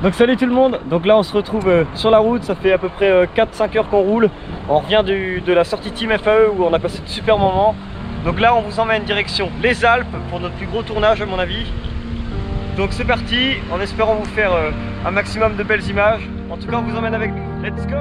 Donc salut tout le monde, donc là on se retrouve sur la route, ça fait à peu près 4-5 heures qu'on roule. On revient de la sortie Team FAE où on a passé de super moments. Donc là on vous emmène direction les Alpes pour notre plus gros tournage à mon avis. Donc c'est parti, en espérant vous faire un maximum de belles images. En tout cas on vous emmène avec nous, let's go!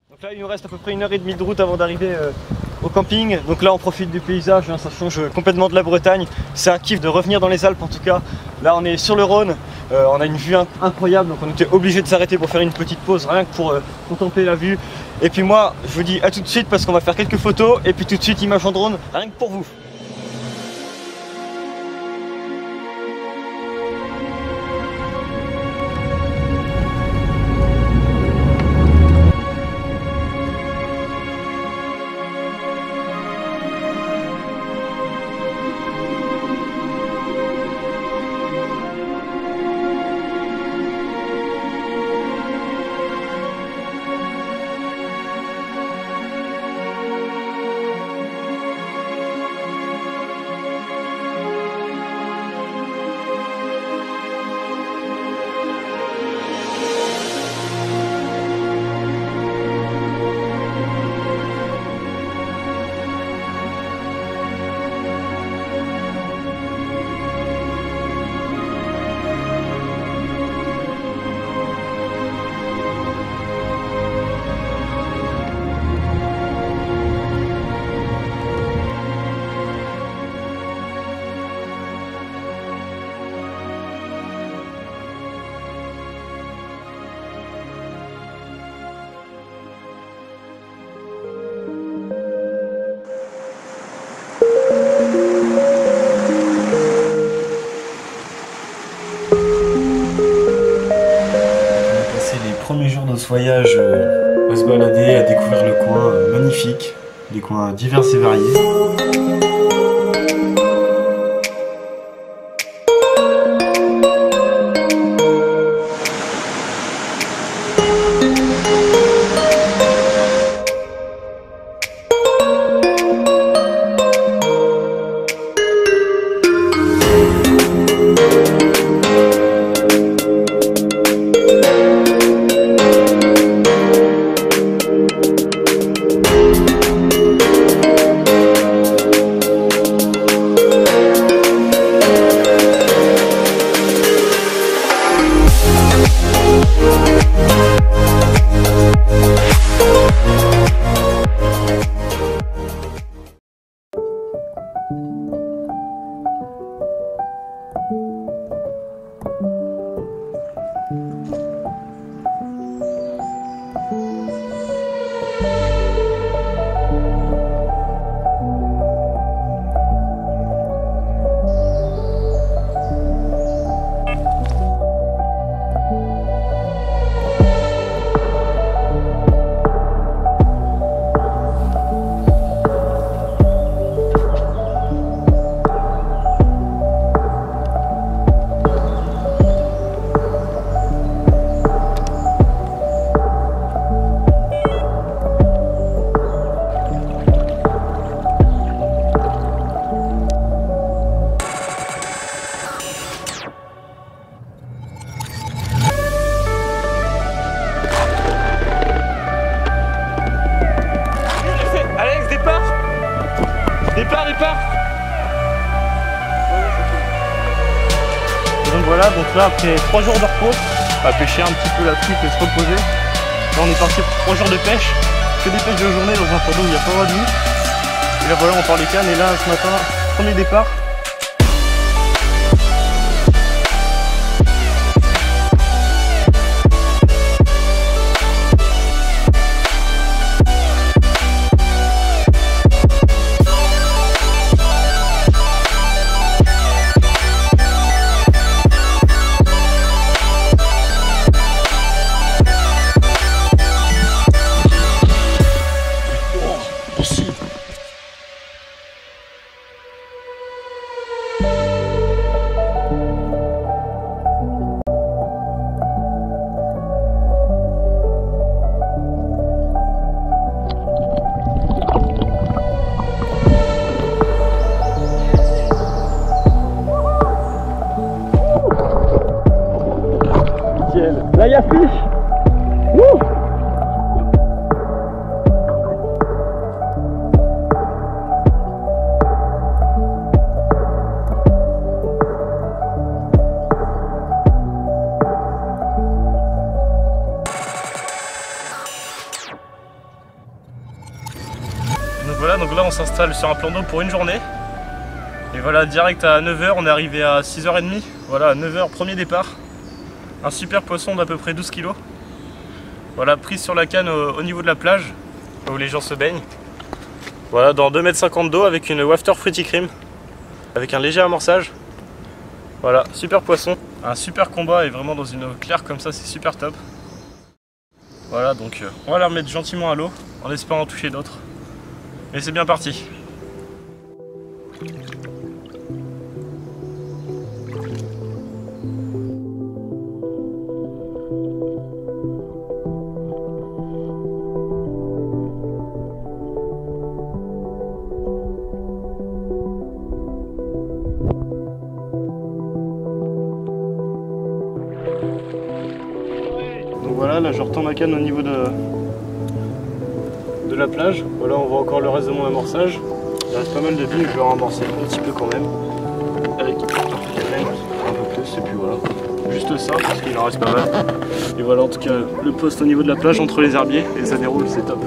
Donc là il nous reste à peu près 1h30 de route avant d'arriver au camping. Donc là on profite du paysage, hein, ça change complètement de la Bretagne. C'est un kiff de revenir dans les Alpes en tout cas. Là on est sur le Rhône, on a une vue incroyable, donc on était obligé de s'arrêter pour faire une petite pause rien que pour contempler la vue. Et puis moi je vous dis à tout de suite parce qu'on va faire quelques photos et puis tout de suite image en drone rien que pour vous. Premier jour de ce voyage à se balader, à découvrir le coin magnifique, des coins divers et variés. Départ. Donc voilà, donc là après 3 jours de repos, on va pêcher un petit peu la truite et se reposer. Là on est parti pour 3 jours de pêche, que des pêches de journée dans un phado où il n'y a pas de nuit. Et là voilà, on part les cannes et là ce matin, premier départ. Là il y a fiche. Donc là on s'installe sur un plan d'eau pour une journée. Et voilà, direct à 9 h, on est arrivé à 6 h 30. Voilà, 9 h, premier départ. Un super poisson d'à peu près 12 kg. Voilà, prise sur la canne au niveau de la plage, où les gens se baignent. Voilà, dans 2,50 m d'eau avec une wafter fruity cream, avec un léger amorçage. Voilà, super poisson, un super combat et vraiment dans une eau claire comme ça, c'est super top. Voilà, donc on va la remettre gentiment à l'eau, en espérant en toucher d'autres. Et c'est bien parti. Donc voilà, là je retends ma canne au niveau de la plage. Voilà, on voit encore le reste de mon amorçage. Il reste pas mal de billes, je vais en amorcer un petit peu quand même. Avec un peu plus, et puis voilà. Juste ça, parce qu'il en reste pas mal. Et voilà, en tout cas, le poste au niveau de la plage entre les herbiers, et ça déroule, c'est top.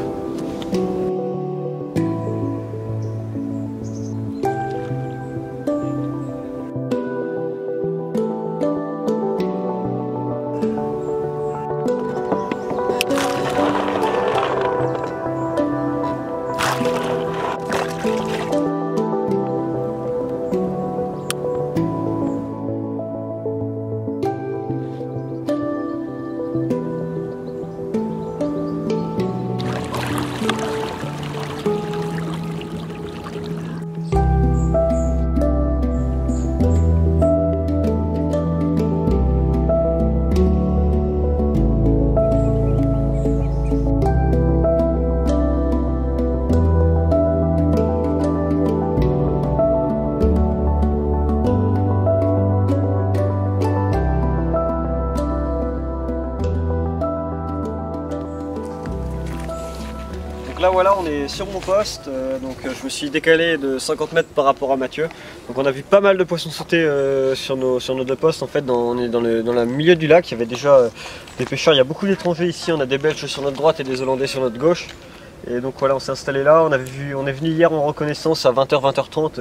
Donc là voilà, on est sur mon poste, je me suis décalé de 50 mètres par rapport à Mathieu. Donc on a vu pas mal de poissons sauter sur nos deux postes. En fait, on est dans le milieu du lac, il y avait déjà des pêcheurs, il y a beaucoup d'étrangers ici, on a des Belges sur notre droite et des Hollandais sur notre gauche. Et donc voilà, on s'est installé là, on est venu hier en reconnaissance à 20 h, 20 h 30,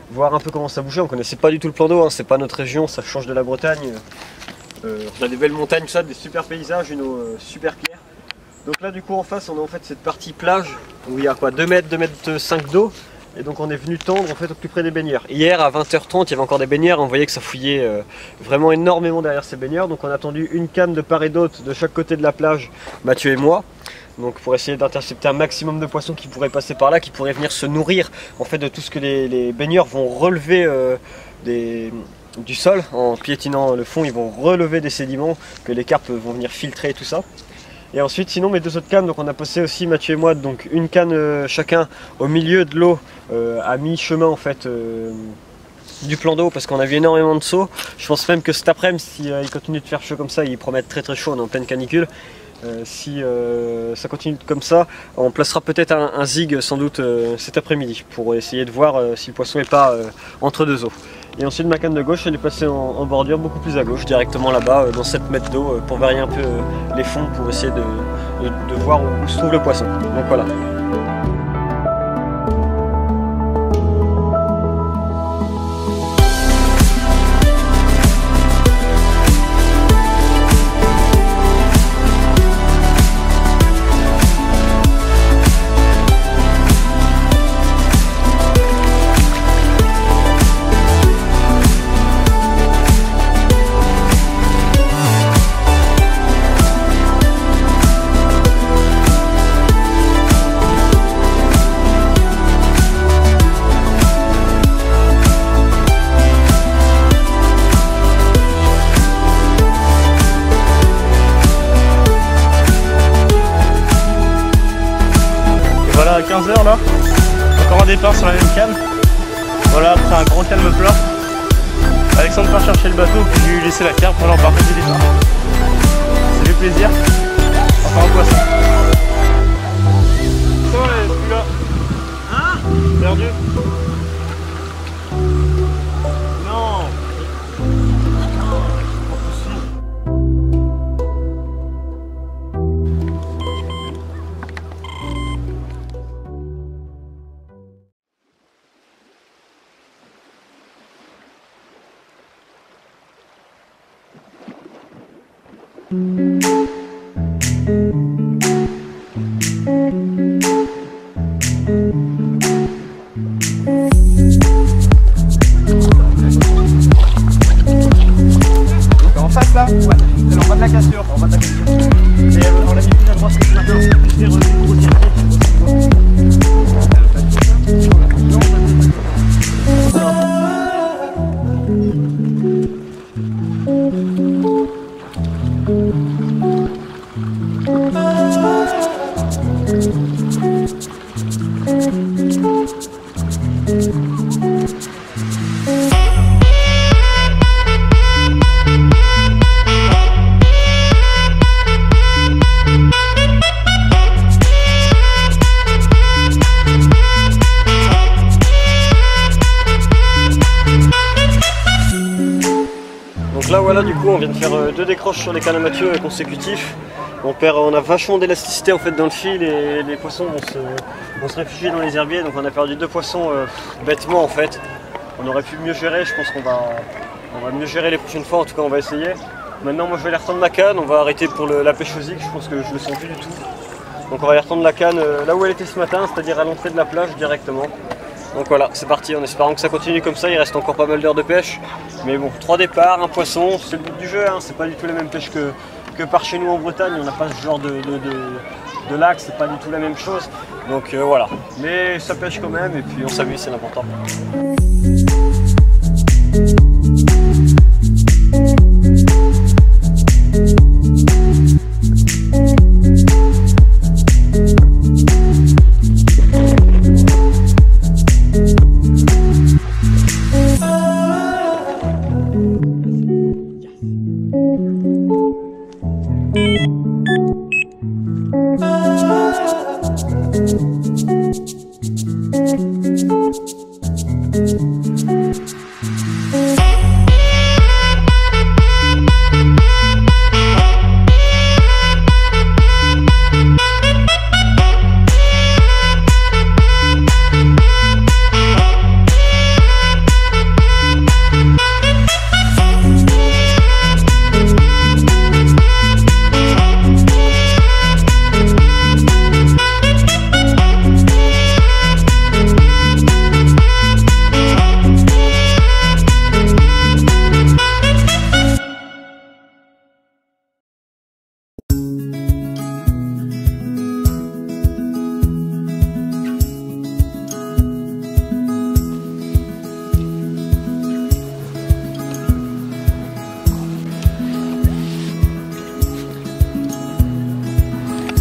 voir un peu comment ça bougeait. On connaissait pas du tout le plan d'eau, hein, c'est pas notre région, ça change de la Bretagne. On a des belles montagnes, ça, des super paysages, une eau super claire. Donc là du coup en face on a en fait cette partie plage où il y a quoi 2 mètres, 2 mètres 5 d'eau. Et donc on est venu tendre en fait au plus près des baigneurs. Hier à 20 h 30 il y avait encore des baigneurs, on voyait que ça fouillait vraiment énormément derrière ces baigneurs. Donc on a tendu une canne de part et d'autre de chaque côté de la plage, Mathieu et moi. Donc pour essayer d'intercepter un maximum de poissons qui pourraient passer par là, qui pourraient venir se nourrir en fait de tout ce que les baigneurs vont relever du sol. En piétinant le fond, ils vont relever des sédiments que les carpes vont venir filtrer et tout ça. Et ensuite sinon mes deux autres cannes, donc on a posé aussi Mathieu et moi, donc une canne chacun au milieu de l'eau à mi-chemin en fait du plan d'eau, parce qu'on a vu énormément de sauts. Je pense même que cet après-midi, si il continue de faire chaud comme ça, il promet être très très chaud, on est en pleine canicule. Si ça continue comme ça, on placera peut-être un zig sans doute cet après-midi pour essayer de voir si le poisson n'est pas entre deux eaux. Et ensuite ma canne de gauche elle est passée en bordure beaucoup plus à gauche, directement là-bas dans 7 mètres d'eau pour varier un peu les fonds pour essayer de voir où se trouve le poisson. Donc voilà. Voilà, à 15h là, encore un départ sur la même canne. Voilà, après un gros calme plat. Alexandre part chercher le bateau, puis je lui ai laissé la carpe pour leur partir du départ. Ça fait plaisir. Enfin un poisson. Ça va, elle est plus là. Hein? Perdu. Non. En face là, ouais, c'est en bas de la cassure, en bas de la cassure. Et on l'a mis plus à droite que ce matin, c'est plus des gros Donc là voilà, du coup on vient de faire 2 décroches sur les cannes à Mathieu consécutifs. On a vachement d'élasticité en fait dans le fil et les poissons vont se réfugier dans les herbiers, donc on a perdu 2 poissons bêtement en fait. On aurait pu mieux gérer, je pense qu'on va mieux gérer les prochaines fois, en tout cas on va essayer. Maintenant moi je vais aller retendre ma canne, on va arrêter pour la pêche au zig, je pense que je le sens plus du tout. Donc on va aller retendre la canne là où elle était ce matin, c'est-à-dire à l'entrée de la plage directement. Donc voilà, c'est parti, en espérant que ça continue comme ça, il reste encore pas mal d'heures de pêche. Mais bon, 3 départs, un poisson, c'est le but du jeu, hein. C'est pas du tout la même pêche que par chez nous en Bretagne, on n'a pas ce genre de lac, c'est pas du tout la même chose. Donc voilà, mais ça pêche quand même et puis on s'amuse, c'est l'important.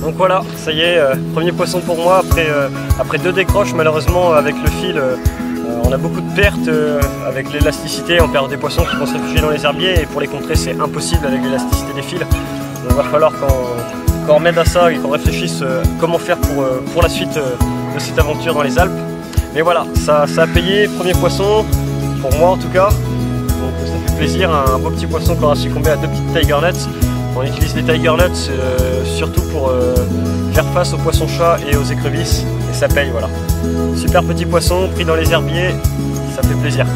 Donc voilà, ça y est, premier poisson pour moi après 2 décroches. Malheureusement avec le fil on a beaucoup de pertes avec l'élasticité, on perd des poissons qui vont se réfugier dans les herbiers et pour les contrer c'est impossible avec l'élasticité des fils. Donc il va falloir qu'on remette à ça et qu'on réfléchisse comment faire pour la suite de cette aventure dans les Alpes. Mais voilà, ça a payé, premier poisson, pour moi en tout cas. Donc ça fait plaisir, un beau petit poisson qu'on a succombé à 2 petites tiger nuts. On utilise les tiger nuts surtout pour faire face aux poissons-chats et aux écrevisses. Et ça paye, voilà. Super petit poisson pris dans les herbiers, ça fait plaisir.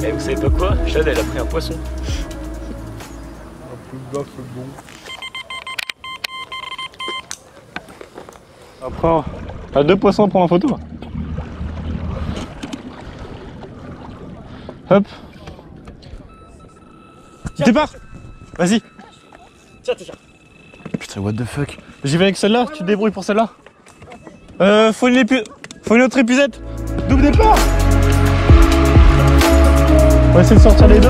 Et vous savez pas quoi? Chad, elle a pris un poisson. Un peu de baffe bon. Après, t'as 2 poissons à prendre en photo. Hop. Départ. Vas-y. Tiens. Putain, what the fuck? J'y vais avec celle-là, tu te débrouilles pour celle-là. Faut une autre épuisette. Double départ. On va essayer de sortir les deux.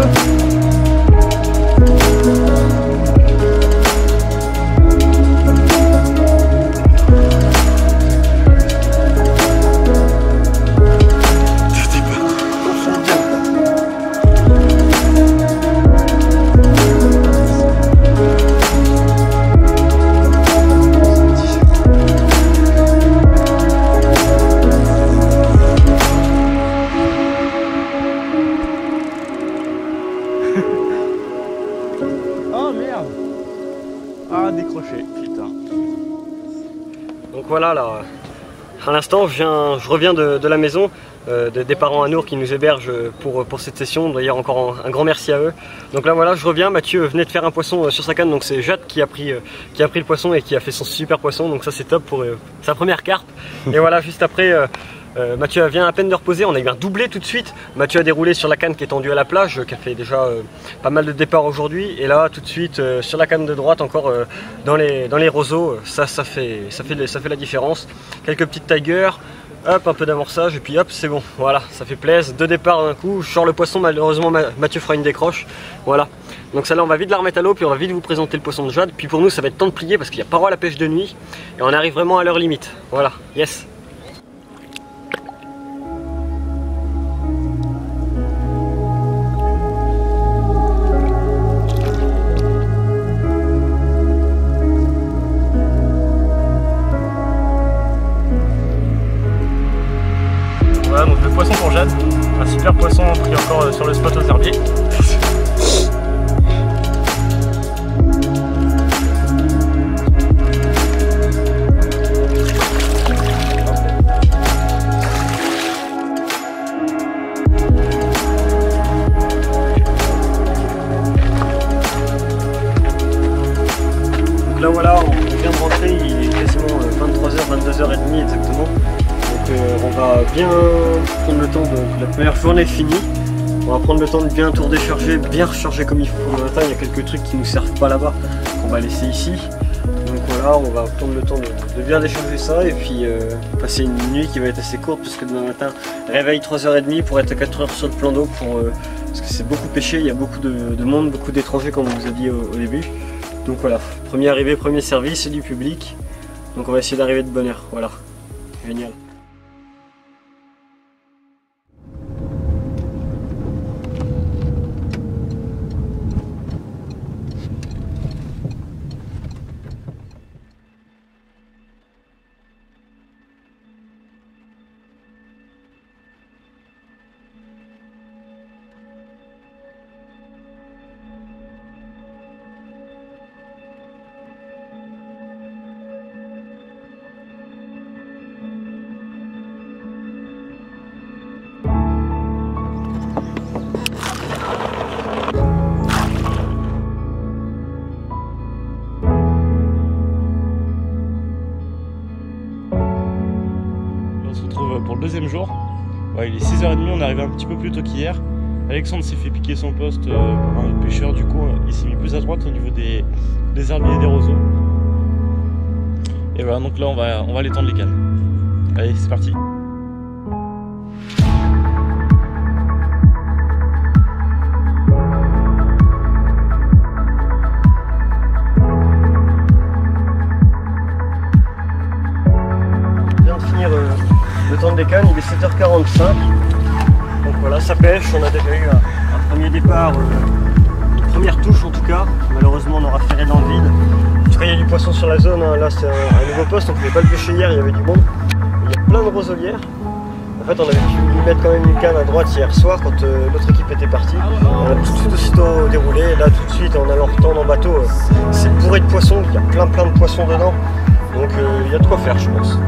Oh merde! Ah, décroché, putain. Donc voilà, là, à l'instant, je reviens de la maison des parents Anour qui nous hébergent pour cette session. D'ailleurs, encore un grand merci à eux. Donc là, voilà, je reviens. Mathieu venait de faire un poisson sur sa canne, donc c'est Jade qui a pris le poisson et qui a fait son super poisson. Donc ça, c'est top pour sa première carpe. Et voilà, juste après. Mathieu vient à peine de reposer, on a eu un doublé tout de suite. Mathieu a déroulé sur la canne qui est tendue à la plage, qui a fait déjà pas mal de départs aujourd'hui. Et là, tout de suite, sur la canne de droite, encore dans les roseaux, ça fait la différence. Quelques petites tigers, hop, un peu d'amorçage, et puis hop, c'est bon. Voilà, ça fait plaisir. 2 départs d'un coup. Je sors le poisson, malheureusement, Mathieu fera une décroche. Voilà. Donc celle-là, on va vite la remettre à l'eau, puis on va vite vous présenter le poisson de Jade. Puis pour nous, ça va être temps de plier parce qu'il n'y a pas droit à la pêche de nuit. Et on arrive vraiment à l'heure limite. Voilà, yes. Voilà, donc le poisson pour Jade, un super poisson pris encore sur le spot aux herbiers. Donc là voilà, on vient de rentrer, il est quasiment 23h, 22h30 exactement. On va bien prendre le temps de la première journée finie. On va prendre le temps de bien tout redécharger, bien recharger comme il faut pour le matin. Il y a quelques trucs qui ne nous servent pas là-bas qu'on va laisser ici. Donc voilà, on va prendre le temps de bien décharger ça et puis passer une nuit qui va être assez courte parce que demain matin, réveil 3h30 pour être à 4h sur le plan d'eau parce que c'est beaucoup pêché, il y a beaucoup de monde, beaucoup d'étrangers comme on vous a dit au début. Donc voilà, premier arrivé, premier service, c'est du public. Donc on va essayer d'arriver de bonne heure, voilà, génial. Pour le deuxième jour, ouais, il est 6h30, on est arrivé un petit peu plus tôt qu'hier. Alexandre s'est fait piquer son poste par un autre pêcheur, du coup il s'est mis plus à droite au niveau des herbiers et des roseaux. Et voilà, donc là on va aller tendre les cannes. Allez, c'est parti. Le temps des cannes, il est 7h45, donc voilà, ça pêche. On a déjà eu un premier départ, une première touche en tout cas. Malheureusement on aura ferré dans le vide. En tout cas il y a du poisson sur la zone, hein. Là c'est un nouveau poste, on ne pouvait pas le pêcher hier, il y avait du monde. Il y a plein de roselières. En fait on avait pu mettre quand même une canne à droite hier soir quand l'autre équipe était partie. On a tout de suite aussitôt déroulé, là tout de suite en allant retendre en bateau, c'est bourré de poissons, il y a plein de poissons dedans. Donc il y a de quoi faire je pense.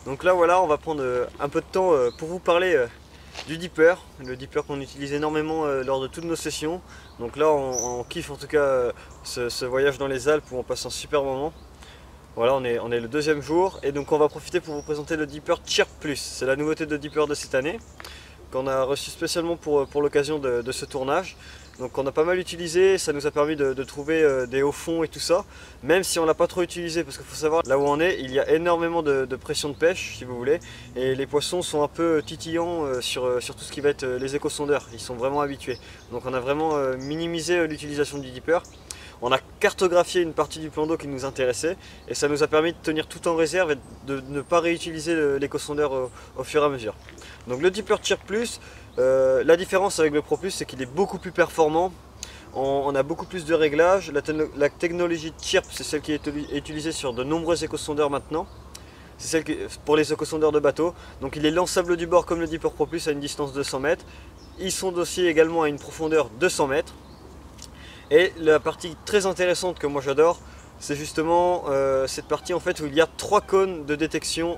Donc là voilà, on va prendre un peu de temps pour vous parler du dipper, le dipper qu'on utilise énormément lors de toutes nos sessions. Donc là on kiffe en tout cas ce voyage dans les Alpes où on passe un super moment. Voilà, on est le deuxième jour et donc on va profiter pour vous présenter le dipper Chirp Plus. C'est la nouveauté de dipper de cette année qu'on a reçu spécialement pour l'occasion de ce tournage. Donc on a pas mal utilisé, ça nous a permis de trouver des hauts fonds et tout ça, même si on l'a pas trop utilisé, parce qu'il faut savoir, là où on est, il y a énormément de pression de pêche, si vous voulez, et les poissons sont un peu titillants sur tout ce qui va être les éco-sondeurs, ils sont vraiment habitués. Donc on a vraiment minimisé l'utilisation du dipper. On a cartographié une partie du plan d'eau qui nous intéressait, et ça nous a permis de tenir tout en réserve et de ne pas réutiliser l'éco-sondeur au fur et à mesure. Donc le dipper Chirp Plus, la différence avec le Pro Plus, c'est qu'il est beaucoup plus performant. On a beaucoup plus de réglages. La technologie Chirp, c'est celle qui est utilisée sur de nombreux éco-sondeurs maintenant. C'est celle pour les éco-sondeurs de bateau. Donc il est lançable du bord comme le Dipper Pro Plus à une distance de 100 mètres. Ils sont dossiers également à une profondeur de 100 mètres. Et la partie très intéressante que moi j'adore, c'est justement cette partie en fait où il y a 3 cônes de détection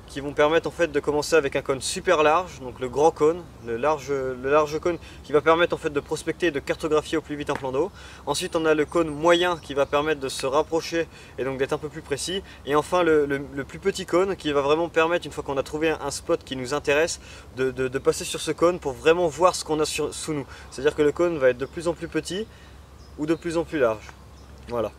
qui vont permettre en fait de commencer avec un cône super large, donc le grand cône, le large cône qui va permettre en fait de prospecter et de cartographier au plus vite un plan d'eau. Ensuite on a le cône moyen qui va permettre de se rapprocher et donc d'être un peu plus précis. Et enfin le plus petit cône qui va vraiment permettre, une fois qu'on a trouvé un spot qui nous intéresse, de passer sur ce cône pour vraiment voir ce qu'on a sous nous. C'est-à-dire que le cône va être de plus en plus petit ou de plus en plus large. Voilà.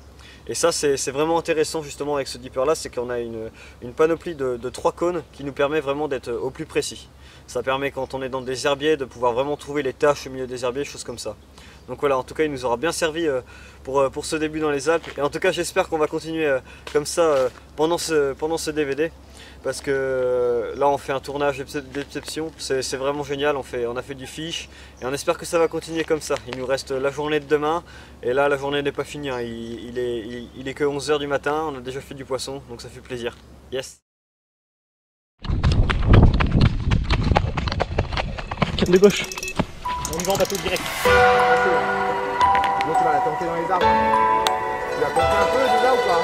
Et ça c'est vraiment intéressant justement avec ce dipper là, c'est qu'on a une panoplie de 3 cônes qui nous permet vraiment d'être au plus précis. Ça permet quand on est dans des herbiers de pouvoir vraiment trouver les taches au milieu des herbiers, choses comme ça. Donc voilà, en tout cas il nous aura bien servi pour ce début dans les Alpes. Et en tout cas j'espère qu'on va continuer comme ça pendant ce DVD. Parce que là on fait un tournage d'exception, c'est vraiment génial, on a fait du fish et on espère que ça va continuer comme ça. Il nous reste la journée de demain et là la journée n'est pas finie, hein. Il est que 11 h du matin, on a déjà fait du poisson donc ça fait plaisir. Yes. De gauche. On y va en bateau direct. Donc tu vas la tenter dans les arbres. Tu l'as compris un peu déjà ou pas?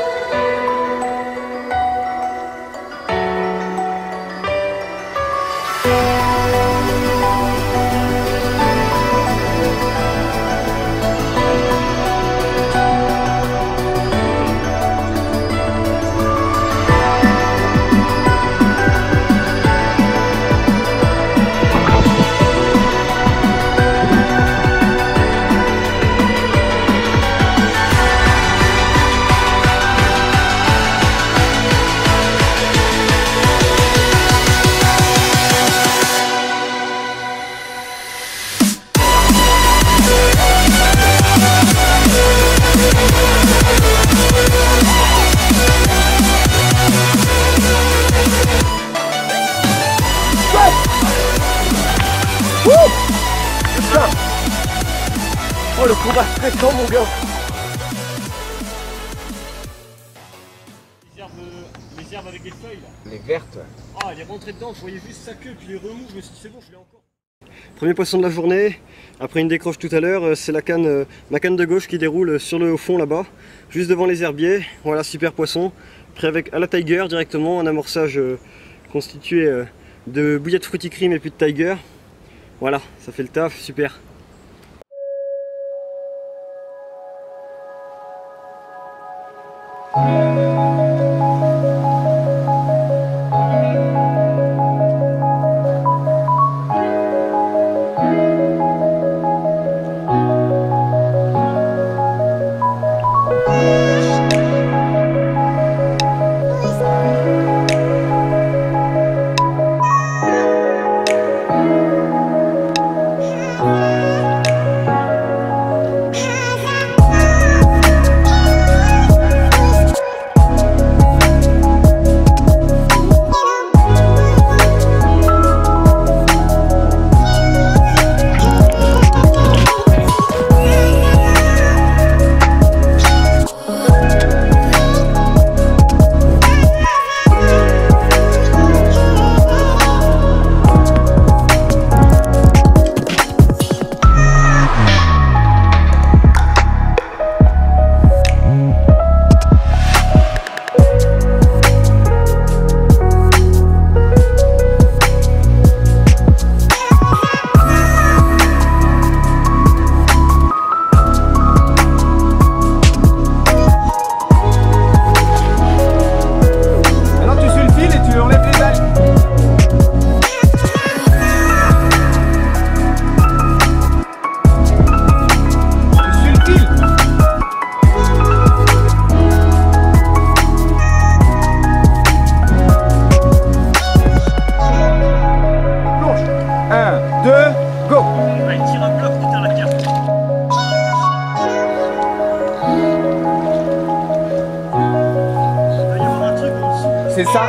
Oh le combat stressant mon gars. Les herbes avec des feuilles là. Les vertes. Ah il est rentré dedans, je voyais juste sa queue puis les remous, je me suis dit c'est bon je l'ai encore. Premier poisson de la journée, après une décroche tout à l'heure, c'est ma canne de gauche qui déroule sur le fond là-bas, juste devant les herbiers. Voilà, super poisson, pris avec à la Tiger directement, un amorçage constitué de bouillettes fruity cream et puis de Tiger. Voilà, ça fait le taf, super. C'est ça.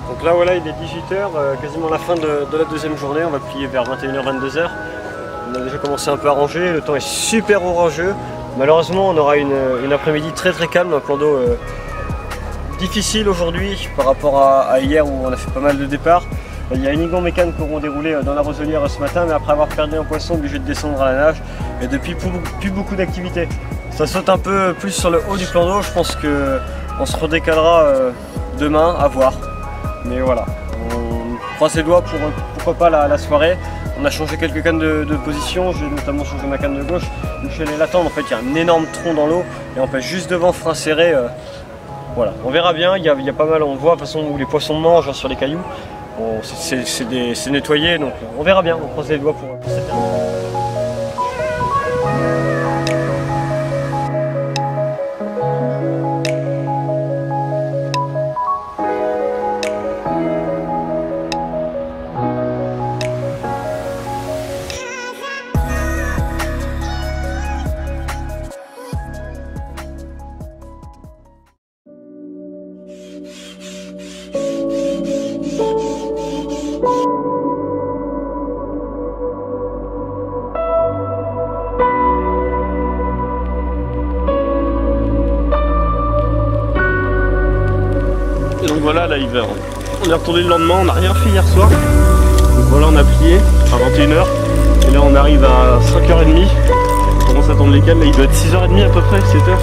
Donc là voilà, il est 18 h, quasiment la fin de la deuxième journée, on va plier vers 21 h 22 h. On a déjà commencé un peu à ranger, le temps est super orageux. Malheureusement on aura une après-midi très calme, un plan d'eau difficile aujourd'hui par rapport à hier où on a fait pas mal de départs. Il y a Inigo Mécane qui auront déroulé dans la roselière ce matin, mais après avoir perdu un poisson, obligé de descendre à la nage et depuis plus beaucoup d'activités. Ça saute un peu plus sur le haut du plan d'eau, je pense qu'on se redécalera demain, à voir. Mais voilà, on croise les doigts pour pourquoi pas la soirée. On a changé quelques cannes de position, j'ai notamment changé ma canne de gauche. Michel est l'attendre, en fait il y a un énorme tronc dans l'eau et on pêche juste devant, frein serré. Voilà, on verra bien, il y a pas mal, on voit de toute façon où les poissons mangent sur les cailloux. Bon, c'est nettoyé, donc on verra bien, on croise les doigts pour cette année. voilà, là on est retourné le lendemain, on n'a rien fait hier soir. Donc voilà, on a plié à 21h. Et là on arrive à 5h30. On commence à attendre les cales, là il doit être 6h30 à peu près, 7h.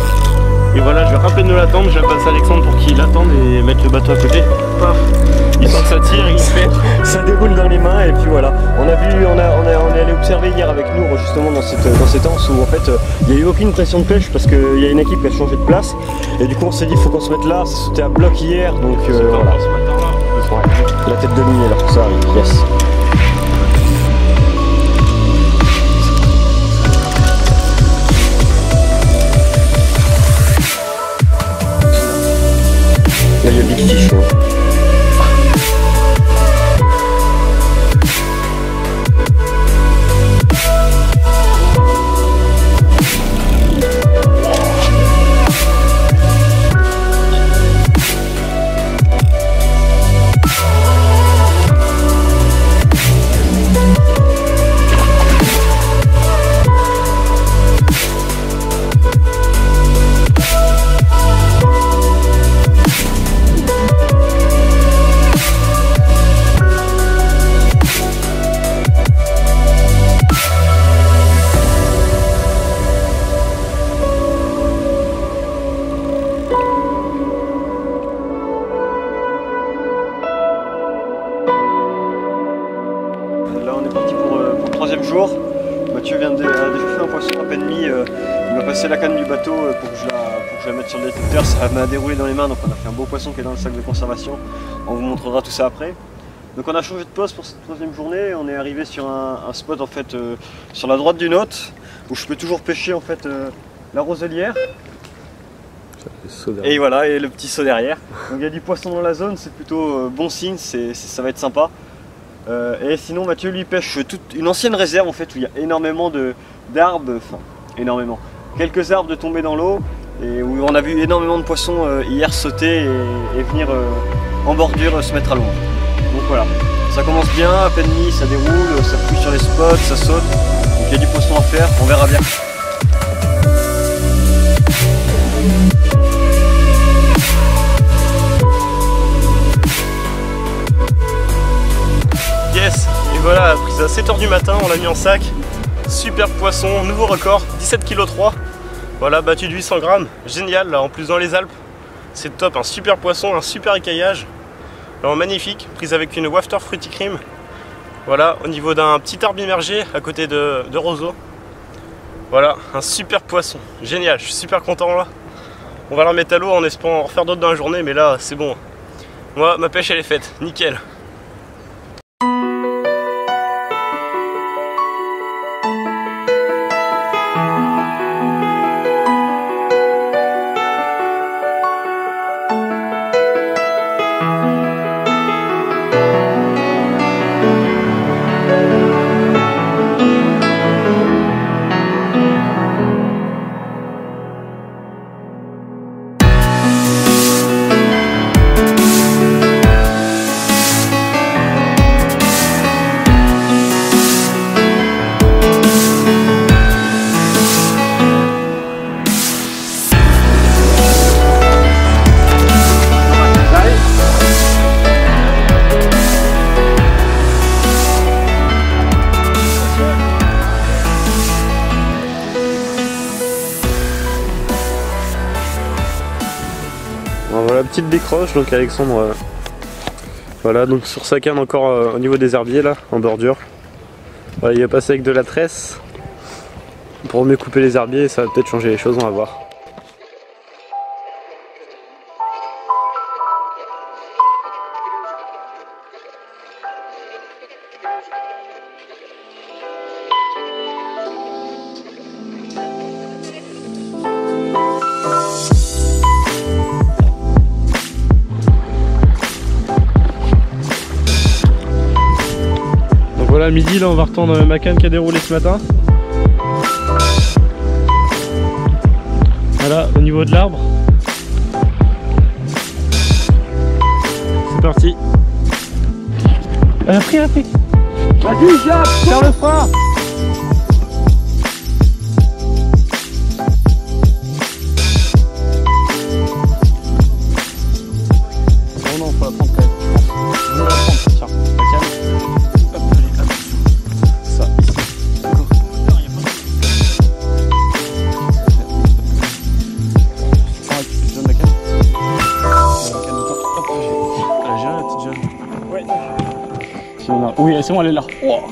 Et voilà, je vais à peine de l'attendre, je vais passer à Alexandre pour qu'il attende et mettre le bateau à côté. Paf, il sent que ça tire, il fait. Ça déroule dans les mains et puis voilà. On est allé observer hier avec nous justement dans cette anse où en fait il n'y a eu aucune station de pêche parce qu'il y a une équipe qui a changé de place. Et du coup on s'est dit il faut qu'on se mette là, ça sautait à bloc hier donc voilà. Ouais. La tête de ligne là pour ça arrive, yes. Là il y a Big Fish. Là on est parti pour le troisième jour. Mathieu a déjà fait un poisson à peine mis. Il m'a passé la canne du bateau pour que je la mette sur le détecteur. Ça m'a déroulé dans les mains, donc on a fait un beau poisson qui est dans le sac de conservation. On vous montrera tout ça après. Donc on a changé de poste pour cette troisième journée. On est arrivé sur un spot en fait sur la droite du Nôte où je peux toujours pêcher en fait la roselière. Et voilà, et le petit saut derrière. Donc il y a du poisson dans la zone, c'est plutôt bon signe, ça va être sympa. Et sinon Mathieu lui pêche une ancienne réserve en fait où il y a énormément d'arbres, enfin énormément, quelques arbres de tomber dans l'eau et où on a vu énormément de poissons hier sauter et venir en bordure se mettre à l'ombre. Donc voilà, ça commence bien, à peine mis, ça déroule, ça fouille sur les spots, ça saute, donc il y a du poisson à faire, on verra bien. Yes, et voilà, prise à 7h du matin, on l'a mis en sac. Super poisson, nouveau record, 17,3 kg. Voilà, battu de 800 grammes, génial, là en plus dans les Alpes. C'est top, un super poisson, un super écaillage. Alors, magnifique, prise avec une wafter fruity cream. Voilà, au niveau d'un petit arbre immergé à côté de roseaux. Voilà, un super poisson, génial, je suis super content là. On va la remettre à l'eau en espérant en refaire d'autres dans la journée, mais là c'est bon. Moi, ma pêche elle est faite, nickel. Voilà, petite décroche, donc Alexandre, voilà, donc sur sa canne encore au niveau des herbiers là, en bordure. Voilà, il va passer avec de la tresse pour mieux couper les herbiers et ça va peut-être changer les choses, on va voir. Voilà, à midi là on va retendre ma canne qui a déroulé ce matin. Voilà, au niveau de l'arbre. C'est parti. Elle a pris. Vas-y, Jacques, faire le frein. Vraiment c'est bon, elle est là. Oh,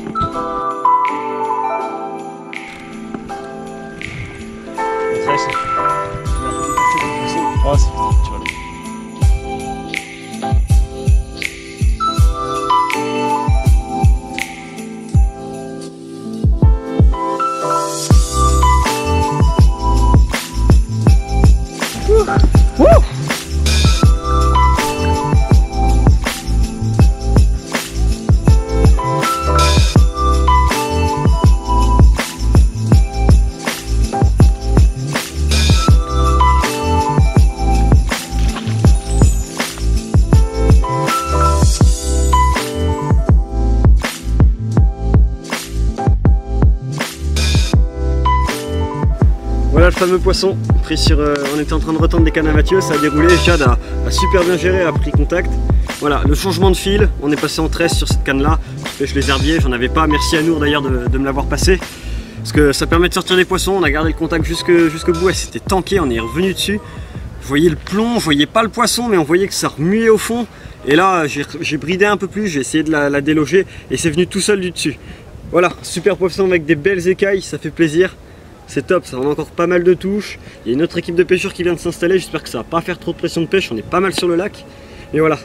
oh, c'est bon, tu vois là. Voilà le fameux poisson pris sur. On était en train de retendre des cannes à Mathieu, ça a déroulé. Jade a super bien géré, a pris contact. Voilà, le changement de fil, on est passé en 13 sur cette canne là. Je pêche les herbiers, j'en avais pas. Merci à Nour d'ailleurs de me l'avoir passé. Parce que ça permet de sortir des poissons, on a gardé le contact jusqu'au bout, et c'était tanké, on est revenu dessus. Je voyais le plomb, je voyais pas le poisson, mais on voyait que ça remuait au fond. Et là, j'ai bridé un peu plus, j'ai essayé de la déloger, et c'est venu tout seul du dessus. Voilà, super poisson avec des belles écailles, ça fait plaisir. C'est top, ça, on a encore pas mal de touches. Il y a une autre équipe de pêcheurs qui vient de s'installer, j'espère que ça va pas faire trop de pression de pêche, on est pas mal sur le lac. Et voilà,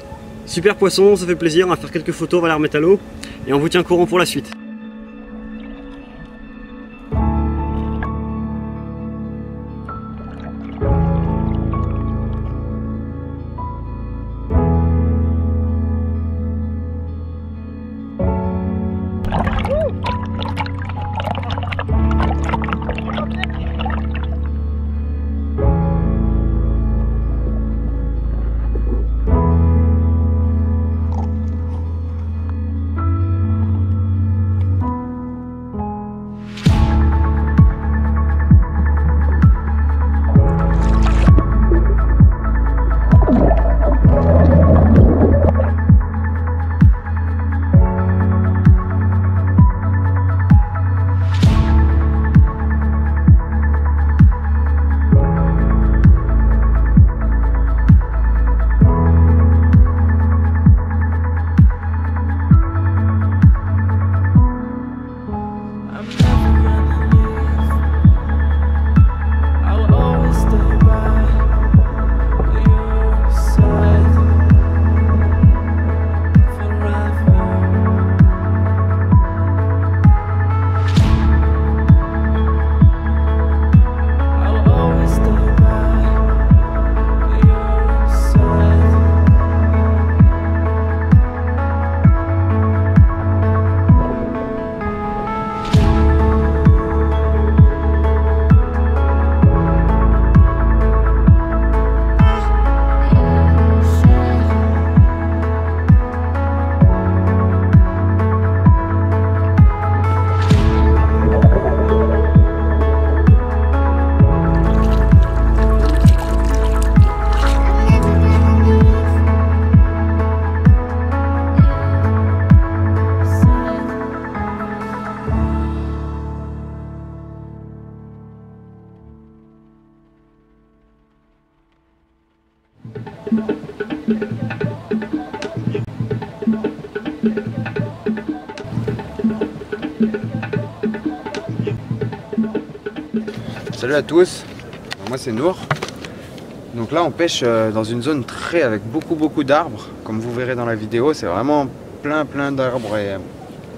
super poisson, ça fait plaisir, on va faire quelques photos, on va la remettre à l'eau. Et on vous tient au courant pour la suite. Salut à tous, moi c'est Nour. Donc là on pêche dans une zone avec beaucoup d'arbres. Comme vous verrez dans la vidéo, c'est vraiment plein d'arbres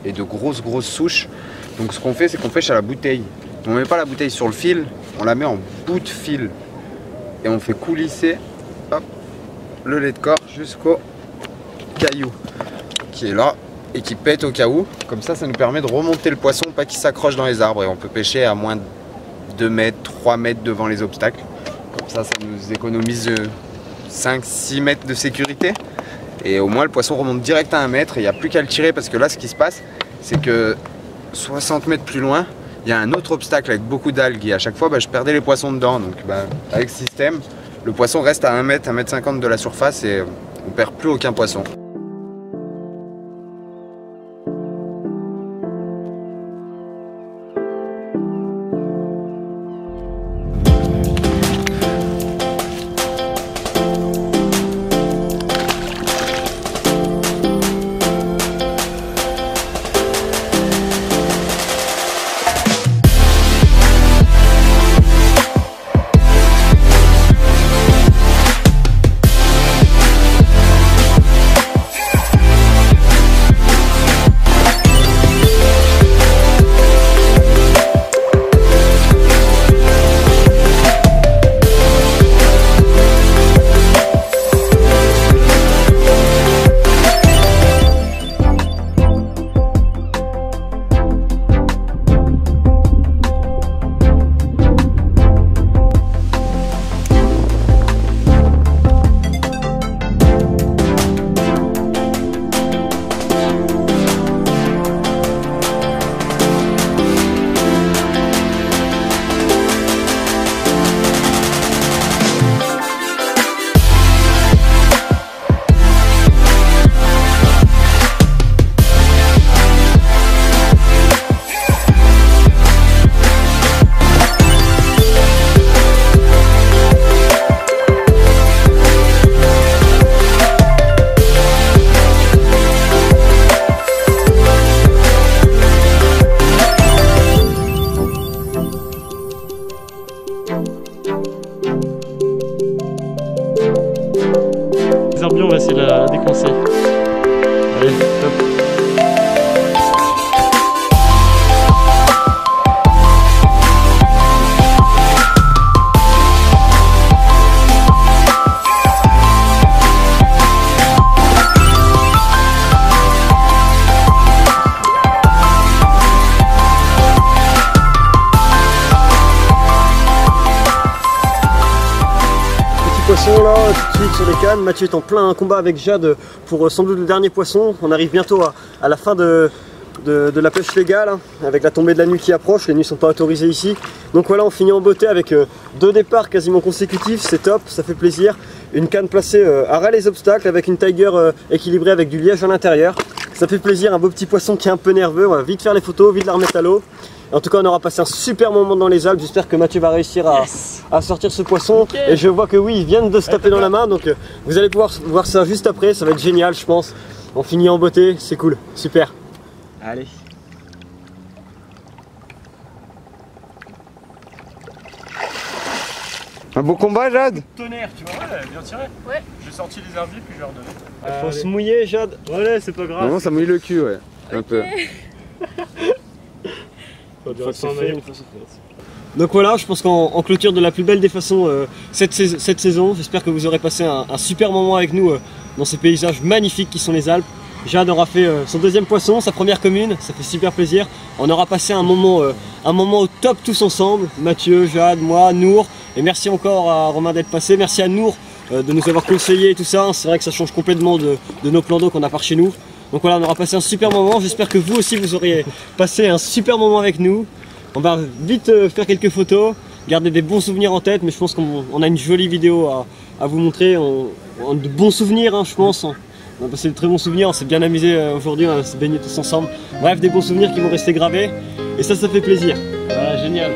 et de grosses souches. Donc ce qu'on fait, c'est qu'on pêche à la bouteille. On met pas la bouteille sur le fil, on la met en bout de fil. Et on fait coulisser hop, le lait de corps jusqu'au caillou qui est là et qui pète au cas où. Comme ça nous permet de remonter le poisson, pas qu'il s'accroche dans les arbres. Et on peut pêcher à moins de 2 mètres, 3 mètres devant les obstacles. Comme ça nous économise 5-6 mètres de sécurité. Et au moins le poisson remonte direct à 1 mètre et il n'y a plus qu'à le tirer, parce que là ce qui se passe, c'est que 60 mètres plus loin, il y a un autre obstacle avec beaucoup d'algues et à chaque fois je perdais les poissons dedans. Donc avec ce système, le poisson reste à 1 mètre, 1 mètre 50 de la surface et on perd plus aucun poisson. Les herbiers, on va essayer de la décoincer. Allez, top. Poisson là, tout de suite sur les cannes. Mathieu est en plein combat avec Jade pour sans doute le dernier poisson. On arrive bientôt à la fin de la pêche légale, hein, avec la tombée de la nuit qui approche. Les nuits sont pas autorisées ici. Donc voilà, on finit en beauté avec 2 départs quasiment consécutifs. C'est top, ça fait plaisir. Une canne placée à ras les obstacles avec une tiger équilibrée avec du liège à l'intérieur. Ça fait plaisir, un beau petit poisson qui est un peu nerveux. On va vite faire les photos, vite la remettre à l'eau. En tout cas, on aura passé un super moment dans les Alpes. J'espère que Mathieu va réussir à sortir ce poisson. Okay. Et je vois que oui, ils viennent de se taper dans la main. Donc vous allez pouvoir voir ça juste après. Ça va être génial, je pense. On finit en beauté, c'est cool, super. Allez. Un beau combat, Jade? Tonnerre, tu vois, ouais, bien tiré. Ouais. J'ai sorti les herbiers puis je vais redonner. Faut se mouiller, Jade. Ouais, c'est pas grave. Non, ça mouille le cul, ouais. Okay. Un peu. Donc voilà, je pense qu'en clôture de la plus belle des façons cette saison, j'espère que vous aurez passé un super moment avec nous dans ces paysages magnifiques qui sont les Alpes. Jade aura fait son 2e poisson, sa première commune, ça fait super plaisir. On aura passé un moment au top tous ensemble, Mathieu, Jade, moi, Nour. Et merci encore à Romain d'être passé, merci à Nour de nous avoir conseillé et tout ça. C'est vrai que ça change complètement de nos plans d'eau qu'on a par chez nous. Donc voilà, on aura passé un super moment, j'espère que vous aussi vous aurez passé un super moment avec nous. On va vite faire quelques photos, garder des bons souvenirs en tête, mais je pense qu'on a une jolie vidéo à vous montrer, de bons souvenirs hein, je pense. On a passé de très bons souvenirs, on s'est bien amusé aujourd'hui, on s'est baignés tous ensemble. Bref, des bons souvenirs qui vont rester gravés, et ça fait plaisir. Voilà, génial.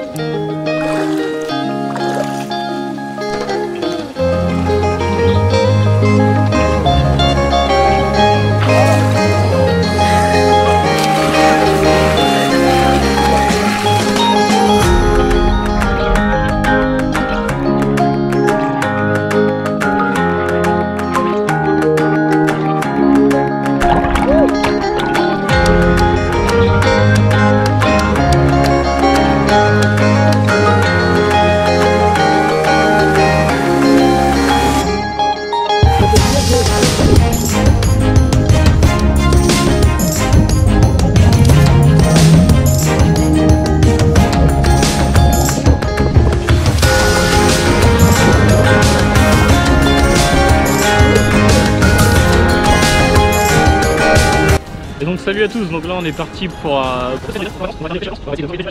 Et donc salut à tous, donc là on est parti pour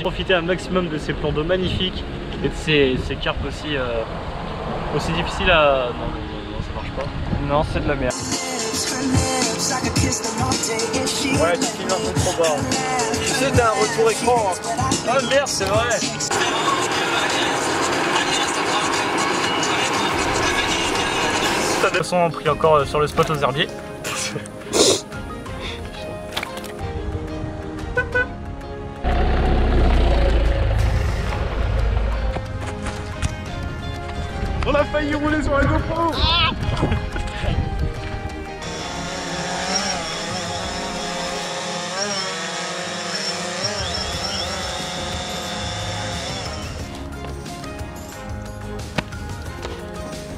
profiter un maximum de ces plans d'eau magnifiques et de ces carpes aussi difficiles à... Non, ça marche pas. Non, c'est de la merde. Ouais, tu finis un peu trop bas. Tu sais, t'as un retour écran. Hein. Ah merde, c'est vrai. De toute façon, on a pris encore sur le spot aux herbiers. On a failli rouler sur la GoPro.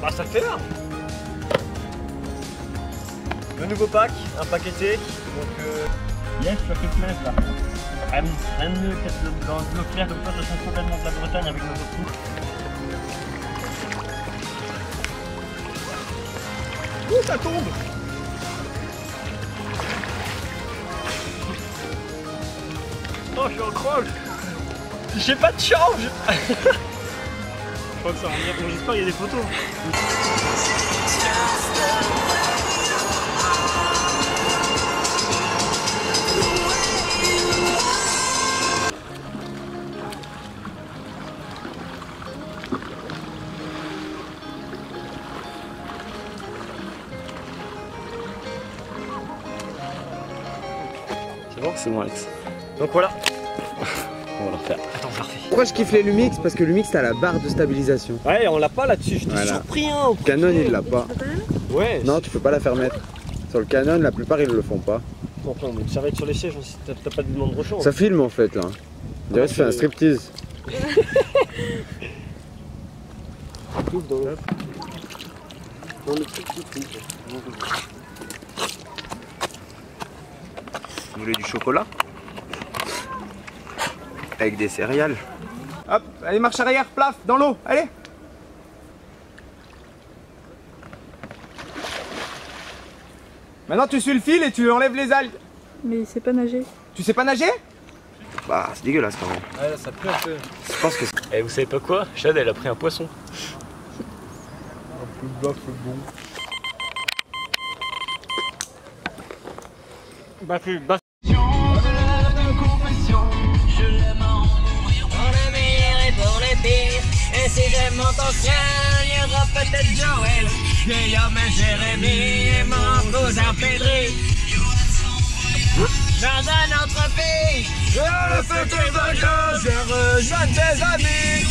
Bah ça fait là. Le nouveau pack, un pack été. Donc yes, ça fait plaisir là. Rien de mieux que dans l'eau claire comme ça, je sens complètement de la Bretagne avec nos autres coups. Ouh, ça tombe! Oh, je suis en croche! J'ai pas de change! Je crois que ça va venir. Bon, j'espère qu'il y a des photos. C'est bon, Alex. Donc voilà. On va le refaire. Attends, je le refais. pourquoi je kiffe les Lumix? Parce que Lumix t'as la barre de stabilisation. Ouais, on l'a pas là-dessus, j'étais Voilà. surpris hein. Canon il l'a pas. Ouais. Non, tu peux pas la faire mettre. Sur le Canon, la plupart ils le font pas. Bon, après, on met une serviette sur les sièges, t'as pas de demande rechange. Ça filme en fait là. On dirait que tu fais un striptease. Tout dans le petit trou. Vous voulez du chocolat? Avec des céréales. Hop, allez marche arrière, plaf, dans l'eau, allez. Maintenant tu suis le fil et tu enlèves les algues. Mais il sait pas nager. Tu sais pas nager? Bah c'est dégueulasse quand même. Ouais, là ça pleut un peu. Je pense que Eh, vous savez pas quoi? Chad, elle a pris un poisson. Un peu baffe bon. Baffe. Je l'aime en mourir pour le meilleur et pour le pire. Et si je monte au ciel, il y aura peut-être Joël, Guillaume et Jérémy et mon cousin Pédri. Dans un autre pays, je le fais que vainqueur, je rejoins tes amis.